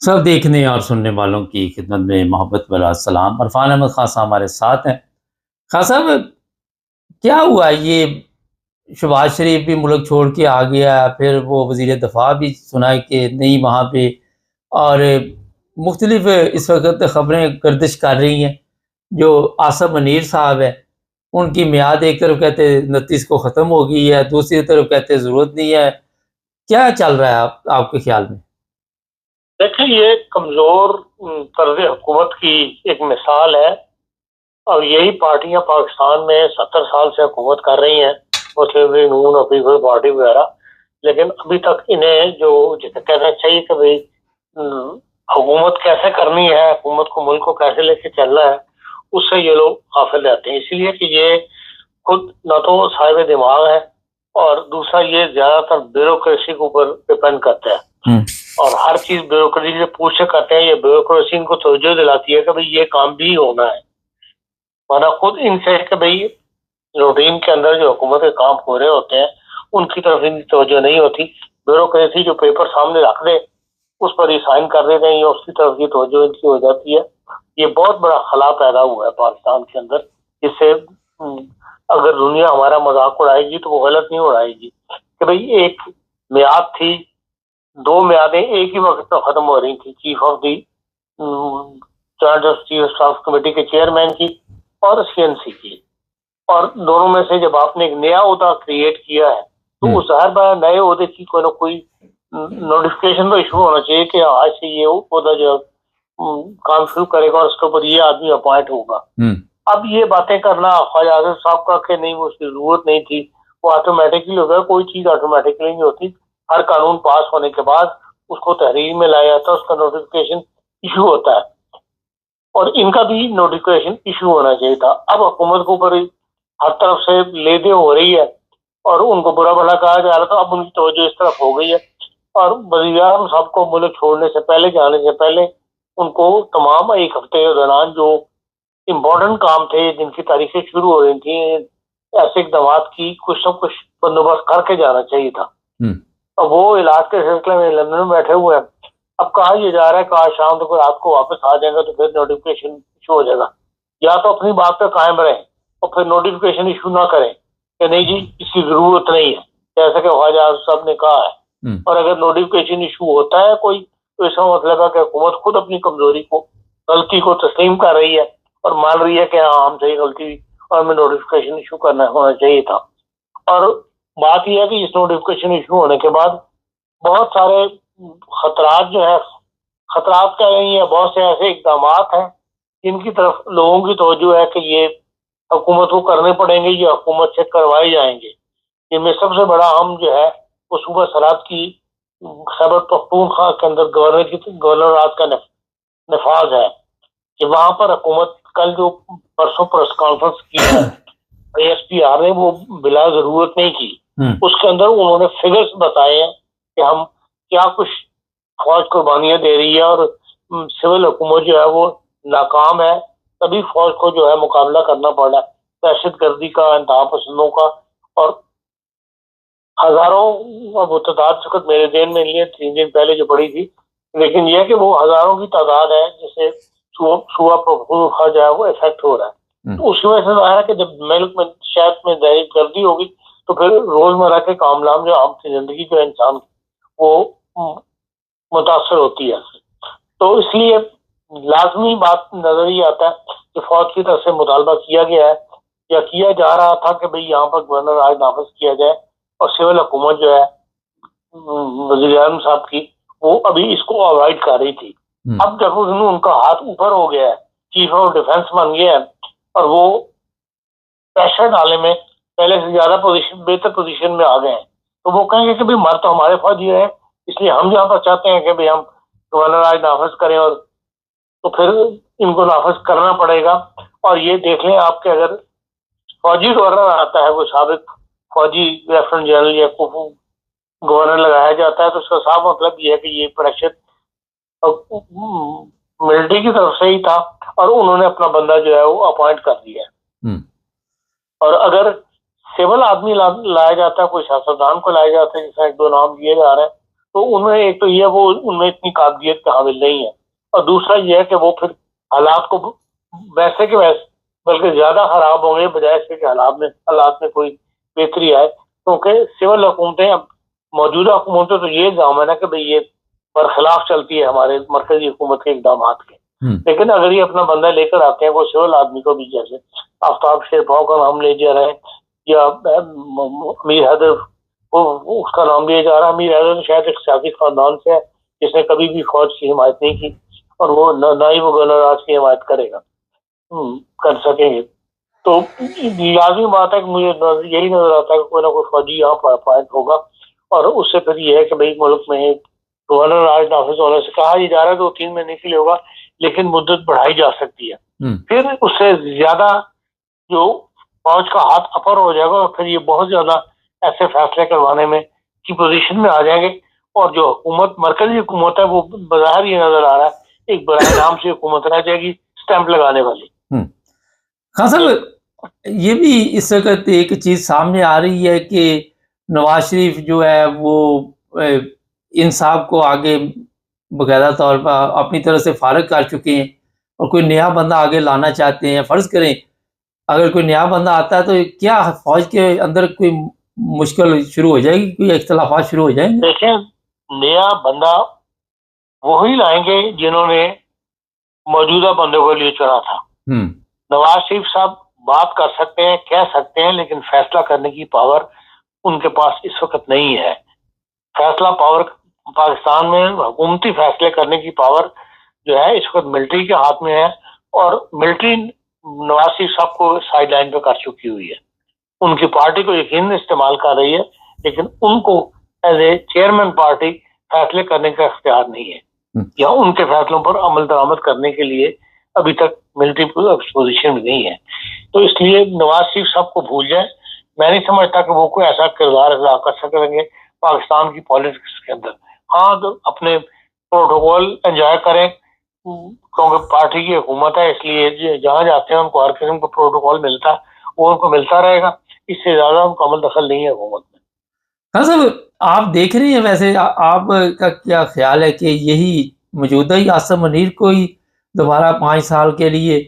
سب دیکھنے اور سننے والوں کی خدمت میں محبت والا سلام۔ عرفان احمد خان صاحب ہمارے ساتھ ہیں۔ خان صاحب، کیا ہوا یہ شہباز شریف بھی ملک چھوڑ کے آ گیا، پھر وہ وزیر دفاع بھی سنا کہ نہیں وہاں پہ، اور مختلف اس وقت خبریں گردش کر رہی ہیں۔ جو آصف منیر صاحب ہے، ان کی میعاد ایک طرف کہتے 29 کو ختم ہو گئی ہے، دوسری طرف کہتے ضرورت نہیں ہے۔ کیا چل رہا ہے آپ کے خیال میں؟ دیکھیں، یہ کمزور طرز حکومت کی ایک مثال ہے، اور یہی پارٹیاں پاکستان میں 70 سال سے حکومت کر رہی ہیں، مسلم لیگ نون اور پیپلز پارٹی وغیرہ، لیکن ابھی تک انہیں جو جسے کہنا چاہیے کہ بھائی حکومت کیسے کرنی ہے، حکومت کو ملک کو کیسے لے کے چلنا ہے، اس سے یہ لوگ غافل رہتے ہیں۔ اسی لیے کہ یہ خود نہ تو صاحب دماغ ہے، اور دوسرا یہ زیادہ تر بیوروکریسی کے اوپر ڈپینڈ کرتا ہے، اور ہر چیز بیوروکریسی سے پوچھ کرتے ہیں۔ یہ بیوروکریسی ان کو توجہ دلاتی ہے کہ بھئی یہ کام بھی ہونا ہے، ورنہ خود ان سے کہ بھئی روٹین کے اندر جو حکومت کے کام ہو رہے ہوتے ہیں ان کی طرف ان کی توجہ نہیں ہوتی۔ بیوروکریسی جو پیپر سامنے رکھ دے اس پر ہی سائن کر دیتے ہیں، اس کی طرف یہ توجہ ان کی ہو جاتی ہے۔ یہ بہت بڑا خلا پیدا ہوا ہے پاکستان کے اندر، جس سے اگر دنیا ہمارا مذاق اڑائے گی تو وہ غلط نہیں اڑائے گی کہ بھئی ایک میعاد تھی، 2 میعادیں ایک ہی وقت پر ختم ہو رہی تھی، chief of the joint chief staff committee کے چیئرمین کی اور CNC کی، اور دونوں میں سے جب آپ نے ایک نیا عہدہ کریٹ کیا ہے تو اس ظاہر بات نئے عہدے کی کوئی نہ کوئی نوٹیفکیشن تو ایشو ہونا چاہیے کہ آج سے یہ عہدہ جو کام شروع کرے گا اور اس کے اوپر یہ آدمی اپوائنٹ ہوگا۔ اب یہ باتیں کرنا خواجہ آصف صاحب کا کہ نہیں وہ اس کی ضرورت نہیں تھی، وہ آٹومیٹکلی ہو گیا۔ کوئی چیز آٹومیٹکلی نہیں ہوتی، ہر قانون پاس ہونے کے بعد اس کو تحریر میں لایا جاتا ہے، اس کا نوٹیفکیشن ایشو ہوتا ہے، اور ان کا بھی نوٹیفکیشن ایشو ہونا چاہیے تھا۔ اب حکومت کو اوپر ہر طرف سے لے دے ہو رہی ہے اور ان کو برا بھلا کہا جا رہا تھا، اب ان کی توجہ اس طرف ہو گئی ہے، اور وزیر اعظم صاحب کو ملک چھوڑنے سے پہلے، جانے سے پہلے، ان کو تمام ایک ہفتے کے دوران جو امپورٹنٹ کام تھے جن کی تاریخیں شروع ہو رہی تھیں، ایسے اقدامات کی کچھ نہ کچھ بندوبست کر کے جانا چاہیے تھا۔ اور وہ علاج کے سلسلے میں لندن میں بیٹھے ہوئے ہیں۔ اب کہا یہ جا رہا ہے کہ آج شام تک رات کو واپس آ جائیں گا تو پھر نوٹیفکیشن ایشو ہو جائے گا۔ یا تو اپنی بات پہ قائم رہیں اور پھر نوٹیفکیشن ایشو نہ کریں کہ نہیں جی اس کی ضرورت نہیں ہے، جیسا کہ خواجہ آصف صاحب نے کہا ہے۔ اور اگر نوٹیفکیشن ایشو ہوتا ہے کوئی تو اس کا مطلب ہے کہ حکومت خود اپنی کمزوری کو، غلطی کو تسلیم کر رہی ہے اور مان رہی ہے کہ ہاں ہم سے غلطی ہوئی اور ہمیں نوٹیفکیشن ایشو ہونا چاہیے تھا۔ اور بات یہ ہے کہ اس نوٹیفکیشن ایشو ہونے کے بعد بہت سارے خطرات جو ہے، خطرات کہہ رہی ہیں، بہت سے ایسے اقدامات ہیں جن کی طرف لوگوں کی توجہ ہے کہ یہ حکومت کو کرنے پڑیں گے، یہ حکومت سے کروائے جائیں گے۔ جن میں سب سے بڑا اہم جو ہے وہ صوبہ سرحد کی خیبر پختونخوا کے اندر گورنرات کا نفاذ ہے کہ وہاں پر حکومت کل جو پرسوں پریس کانفرنس کی ہے ASPR نے وہ بلا ضرورت نہیں کی، اس کے اندر انہوں نے فگرز بتائے ہیں کہ ہم کیا کچھ فوج قربانیاں دے رہی ہے، اور سول حکومت جو ہے وہ ناکام ہے، تبھی فوج کو جو ہے مقابلہ کرنا پڑ رہا ہے دہشت گردی کا، انتہا پسندوں کا، اور ہزاروں وہ تعداد وقت میرے ذہن میں نہیں ہے 3 دن پہلے جو پڑی تھی، لیکن یہ کہ وہ ہزاروں کی تعداد ہے جس سے صوبہ پختونخوا جو ہے وہ افیکٹ ہو رہا ہے۔ تو اس کی وجہ سے ظاہر ہے کہ جب ملک میں شہر میں دہشت گردی ہوگی تو پھر روزمرہ کے معاملات جو عام کی زندگی جو انسان وہ متاثر ہوتی ہے۔ تو اس لیے لازمی بات نظر ہی آتا ہے کہ فوج کی طرف سے مطالبہ کیا گیا ہے یا کیا جا رہا تھا کہ بھئی یہاں پر گورنر راج نافذ کیا جائے، اور سول حکومت جو ہے وزیر اعظم صاحب کی وہ ابھی اس کو اوائڈ کر رہی تھی۔ اب جب ان کا ہاتھ اوپر ہو گیا ہے، چیف آف ڈیفنس بن گیا ہے، اور وہ پریشر ڈالنے میں پہلے سے زیادہ بہتر پوزیشن میں آ گئے ہیں، تو وہ کہیں گے کہ بھئی مر تو ہمارے فوجی ہے، اس لیے ہم یہاں پر چاہتے ہیں کہ بھئی ہم گورنر راج نافذ کریں، اور تو پھر ان کو نافذ کرنا پڑے گا۔ اور یہ دیکھ لیں آپ کے اگر فوجی گورنر آتا ہے، وہ سابق فوجی لیفٹنٹ جنرل یا گورنر لگایا جاتا ہے، تو اس کا صاف مطلب یہ ہے کہ یہ پریشر ملٹری کی طرف سے ہی تھا اور انہوں نے اپنا بندہ جو ہے وہ اپوائنٹ کر دیا ہے۔ اور اگر سول آدمی لایا جاتا ہے، کوئی سیاستدان کو لایا جاتا ہے، جیسا 1-2 نام لیے جا رہے ہیں، تو انہیں ایک تو یہ وہ ان میں اتنی قابلیت کے حامل نہیں ہے، اور دوسرا یہ ہے کہ وہ پھر حالات کو ویسے کہ ویسے بلکہ زیادہ خراب ہوں گے بجائے اس کے کہ حالات میں کوئی بہتری آئے، کیونکہ سول حکومتیں اب موجودہ حکومتیں تو یہ الزام ہے نا کہ بھئی یہ برخلاف چلتی ہے ہمارے مرکزی حکومت کے اقدامات کے، لیکن اگر یہ اپنا بندہ لے کر آتے ہیں کوئی سول آدمی کو بھی، جیسے آفتاب شیرپاؤ کا نام لے جا رہے ہیں یا امیر حیدر اس کا نام لیا جا رہا ہے، امیر حیدر شاید ایک سیاسی خاندان سے ہے جس نے کبھی بھی فوج کی حمایت نہیں کی، اور وہ نہ ہی وہ گورنر راج کی حمایت کرے گا کر سکیں گے، تو لازمی بات ہے کہ مجھے یہی نظر آتا ہے کہ کوئی نہ کوئی فوجی یہاں پر اپائنٹ ہوگا، اور اس سے پھر یہ ہے کہ بھائی ملک میں گورنر راج نافذ ہونے سے کہا جا رہا ہے 2-3 مہینے کے لیے ہوگا، لیکن مدت بڑھائی جا سکتی ہے، پھر اس سے زیادہ جو فوج کا ہاتھ اپر ہو جائے گا، اور پھر یہ بہت زیادہ ایسے فیصلے کروانے میں کی پوزیشن میں آ جائیں گے، اور جو حکومت مرکزی حکومت ہے وہ بظاہر یہ نظر آ رہا ہے ایک برائے نام سے حکومت رہ جائے گی اسٹیمپ لگانے والی۔ خان صاحب یہ بھی اس وقت ایک چیز سامنے آ رہی ہے کہ نواز شریف جو ہے وہ انصاف کو آگے باقاعدہ طور پر اپنی طرف سے فارغ کر چکے ہیں، اور کوئی نیا بندہ آگے لانا چاہتے ہیں۔ فرض کریں اگر کوئی نیا بندہ آتا ہے تو کیا فوج کے اندر کوئی مشکل شروع ہو جائے گی، کوئی اختلافات شروع ہو جائیں گے؟ دیکھیں نیا بندہ وہی لائیں گے جنہوں نے موجودہ بندوں کے لیے چنا تھا۔ نواز شریف صاحب بات کر سکتے ہیں، کہہ سکتے ہیں، لیکن فیصلہ کرنے کی پاور ان کے پاس اس وقت نہیں ہے۔ فیصلہ پاور پاکستان میں حکومتی فیصلے کرنے کی پاور جو ہے اس وقت ملٹری کے ہاتھ میں ہے، اور ملٹری نواز شریف صاحب کو سائیڈ لائن پہ کر چکی ہوئی ہے، ان کی پارٹی کو یقیناً استعمال کر رہی ہے، لیکن ان کو ایز اے چیئرمین پارٹی فیصلے کرنے کا اختیار نہیں ہے، یا ان کے فیصلوں پر عمل درآمد کرنے کے لیے ابھی تک ملٹری پوزیشن میں نہیں ہے۔ تو اس لیے نواز شریف صاحب کو بھول جائیں، میں نہیں سمجھتا کہ وہ کوئی ایسا کردار ادا کر سکیں گے پاکستان کی پالیٹکس کے اندر۔ ہاں تو اپنے پروٹوکول انجوائے کریں، کیونکہ پارٹی کی حکومت ہے، اس لیے جہاں جاتے ہیں ان کو ہر قسم کا پروٹوکول ملتا ہے، وہ ان کو ملتا رہے گا، اس سے زیادہ ان کو عمل دخل نہیں ہے حکومت میں۔ ہاں صاحب آپ دیکھ رہے ہیں، ویسے آپ کا کیا خیال ہے کہ یہی موجودہ ہی عاصم منیر کو ہی دوبارہ 5 سال کے لیے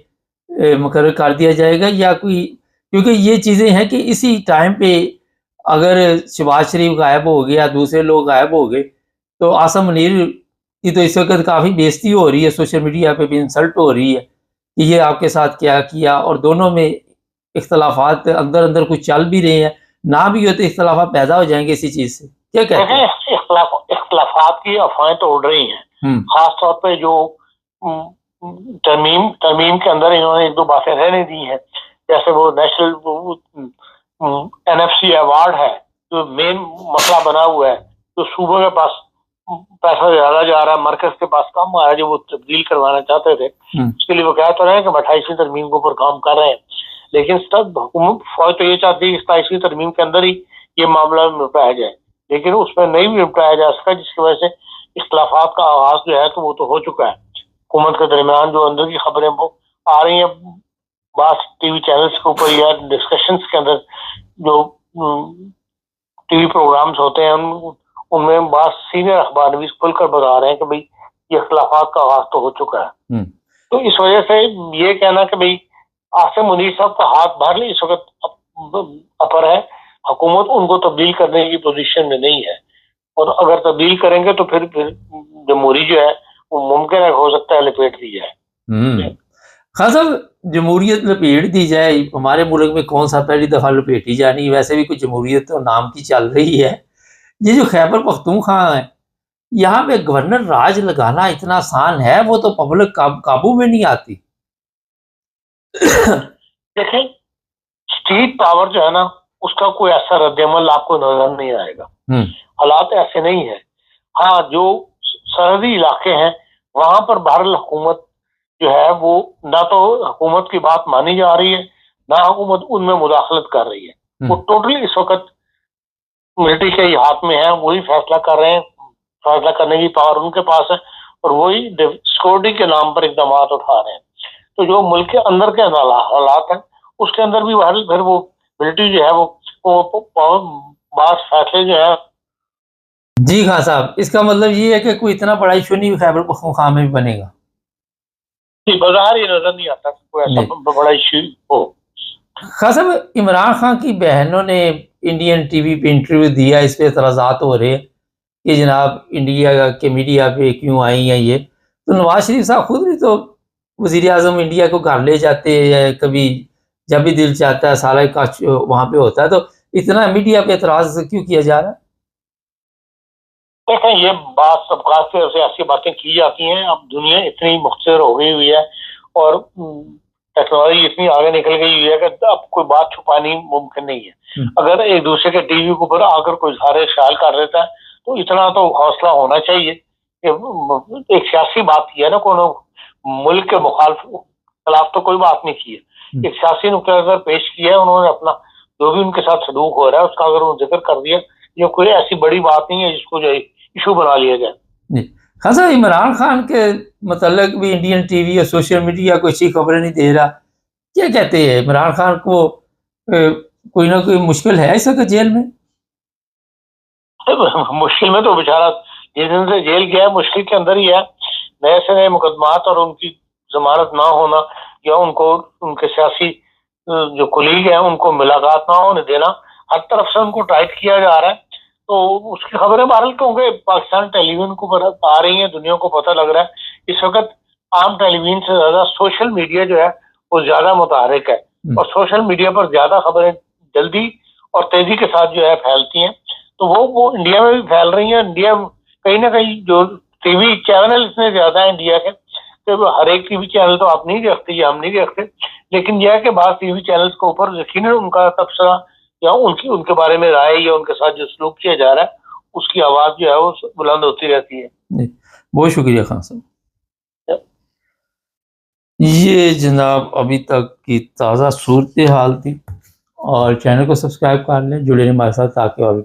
مقرر کر دیا جائے گا، یا کوئی، کیونکہ یہ چیزیں ہیں کہ اسی ٹائم پہ اگر شہباز شریف غائب ہو گیا، دوسرے لوگ غائب ہو گئے، تو عاصم منیر کی تو اس وقت کافی بےزتی ہو رہی ہے، سوشل میڈیا پہ بھی انسلٹ ہو رہی ہے کہ یہ آپ کے ساتھ کیا کیا، اور دونوں میں اختلافات اندر اندر کچھ چل بھی رہے ہیں، نہ بھی ہو تو اختلافات پیدا ہو جائیں گے اسی چیز سے، کیا کہتے ہیں؟ اختلافات کی افواہیں تو اڑ رہی ہیں، خاص طور پہ جو ترمیم کے اندر انہوں نے 1-2 باتیں رہنے دی ہیں، جیسے وہ نیشنل NFC ایوارڈ ہے جو مین مسئلہ بنا ہوا ہے، جو صوبہ کے پاس پیسہ زیادہ جا رہا ہے، مرکز کے پاس کم آ رہا ہے، جو وہ تبدیل کروانا چاہتے تھے، اس کے لیے وہ کہہ تو رہے ہیں کہ 28ویں ترمیم کے اوپر کام کر رہے ہیں، لیکن سب حکومت فوج تو یہ چاہتی ہے کہ 27ویں ترمیم کے اندر ہی یہ معاملہ نپٹایا جائے، لیکن اس میں نہیں بھی نپٹایا جا سکا، جس کی وجہ سے اختلافات کا آغاز جو ہے تو وہ تو ہو چکا ہے۔ حکومت کے درمیان جو اندر کی خبریں وہ آ رہی ہیں بعض ٹی وی چینلز کے اوپر یا ڈسکشنز کے اندر، جو ٹی وی پروگرامز ہوتے ہیں ان میں بعض سینئر اخبار نویس کھل کر بتا رہے ہیں کہ بھئی یہ اختلافات کا آغاز تو ہو چکا ہے۔ تو اس وجہ سے یہ کہنا کہ بھئی عاصم منیر صاحب کا ہاتھ باہر اس وقت اپر ہے، حکومت ان کو تبدیل کرنے کی پوزیشن میں نہیں ہے، اور اگر تبدیل کریں گے تو پھر جمہوری جو ہے وہ ممکن ہے ہو سکتا ہے لپیٹ دی جائے۔ خان صاحب جمہوریت لپیٹ دی جائے، ہمارے ملک میں کون سا پہلی دفعہ لپیٹی جانی، ویسے بھی کچھ جمہوریت تو نام کی چل رہی ہے۔ یہ جو خیبر پختونخوا ہے یہاں پہ گورنر راج لگانا اتنا آسان ہے؟ وہ تو پبلک قابو میں نہیں آتی۔ دیکھیں اسٹیٹ پاور جو ہے نا اس کا کوئی ایسا رد عمل آپ کو نظر نہیں آئے گا، حالات ایسے نہیں ہیں۔ ہاں جو سرحدی علاقے ہیں وہاں پر بہرحال حکومت جو ہے وہ نہ تو حکومت کی بات مانی جا رہی ہے، نہ حکومت ان میں مداخلت کر رہی ہے، وہ ٹوٹلی اس وقت ملٹری کے ہاتھ میں ہے، وہی فیصلہ کر رہے ہیں، فیصلہ کرنے کی پاور ان کے پاس ہے، اور وہی سیکورٹی کے نام پر اقدامات اٹھا رہے ہیں۔ تو جو ملک کے اندر کے حالات ہیں اس کے اندر بھی پھر وہ ملٹری جو ہے وہ بعض فیصلے جو ہے جی خان صاحب، اس کا مطلب یہ ہے کہ کوئی اتنا بڑا ایشو نہیں خیبر پختونخوا میں بھی بنے گا؟ جی، بظاہر یہ نظر نہیں آتا کہ کوئی ایسا جی بڑا ایشو ہو۔ خان صاحب، عمران خان کی بہنوں نے انڈین ٹی وی پہ انٹرویو دیا، اس پہ اعتراضات ہو رہے ہیں کہ جناب انڈیا کے میڈیا پہ کیوں آئی ہیں یہ، تو نواز شریف صاحب خود بھی تو وزیر اعظم انڈیا کو گھر لے جاتے ہیں، کبھی جب بھی دل چاہتا ہے سالہ کا وہاں پہ ہوتا ہے، تو اتنا میڈیا پہ اعتراض کیوں کیا جا رہا ہے؟ دیکھیں، یہ بات طبقات سے ایسی باتیں کی جاتی ہیں، اب دنیا اتنی مختصر ہو گئی ہوئی ہے اور ٹیکنالوجی اتنی آگے نکل گئی ہوئی ہے کہ اب کوئی بات چھپانی ممکن نہیں ہے۔ اگر ایک دوسرے کے ٹی وی کے اوپر آ کر کوئی سارے خیال کر لیتا ہے تو اتنا تو حوصلہ ہونا چاہیے کہ ایک سیاسی بات کی ہے نا، کوئی ملک کے خلاف تو کوئی بات نہیں کی ہے، ایک سیاسی نقطۂ نظر پیش کیا ہے انہوں نے، اپنا جو بھی ان کے ساتھ سلوک ہو رہا ہے اس کا اگر ذکر کر دیا، یہ کوئی ایسی بڑی بات نہیں ہے جس کو جو ایشو بنا لیا جائے۔ جی خان صاحب، عمران خان کے متعلق بھی انڈین ٹی وی اور سوشل میڈیا کوئی اچھی خبریں نہیں دے رہا، کیا کہتے ہیں عمران خان کو کوئی نہ کوئی مشکل ہے اس وقت جیل میں؟ مشکل میں تو بیچارہ جس دن سے جیل گیا ہے مشکل کے اندر ہی ہے، نئے سے نئے مقدمات اور ان کی ضمانت نہ ہونا، یا ان کو ان کے سیاسی جو کولیگ ہیں ان کو ملاقات نہ ہونے دینا، ہر طرف سے ان کو ٹائٹ کیا جا رہا ہے، تو اس کی خبریں بہرحال کیونکہ پاکستان ٹیلی ویژن کو آ رہی ہیں، دنیا کو پتہ لگ رہا ہے اس وقت عام ٹیلی ویژن سے زیادہ سوشل میڈیا جو ہے وہ زیادہ متحرک ہے، اور سوشل میڈیا پر زیادہ خبریں جلدی اور تیزی کے ساتھ جو ہے پھیلتی ہیں، تو وہ انڈیا میں بھی پھیل رہی ہیں۔ انڈیا کہیں نہ کہیں جو ٹی وی چینل اتنے زیادہ ہیں انڈیا کے کہ ہر ایک ٹی وی چینل تو آپ نہیں دیکھتے یا ہم نہیں دیکھتے، لیکن یہ ہے کہ بعض ٹی وی چینلز کے اوپر یقیناً ان کا تبصرہ یا ان کے بارے میں رائے یا ان کے ساتھ جو سلوک کیا جا رہا ہے اس کی آواز جو ہے وہ بلند ہوتی رہتی ہے۔ بہت شکریہ خان صاحب۔ یہ جناب ابھی تک کی تازہ صورتحال تھی، اور چینل کو سبسکرائب کر لیں، جڑے رہیں ہمارے ساتھ تاکہ اور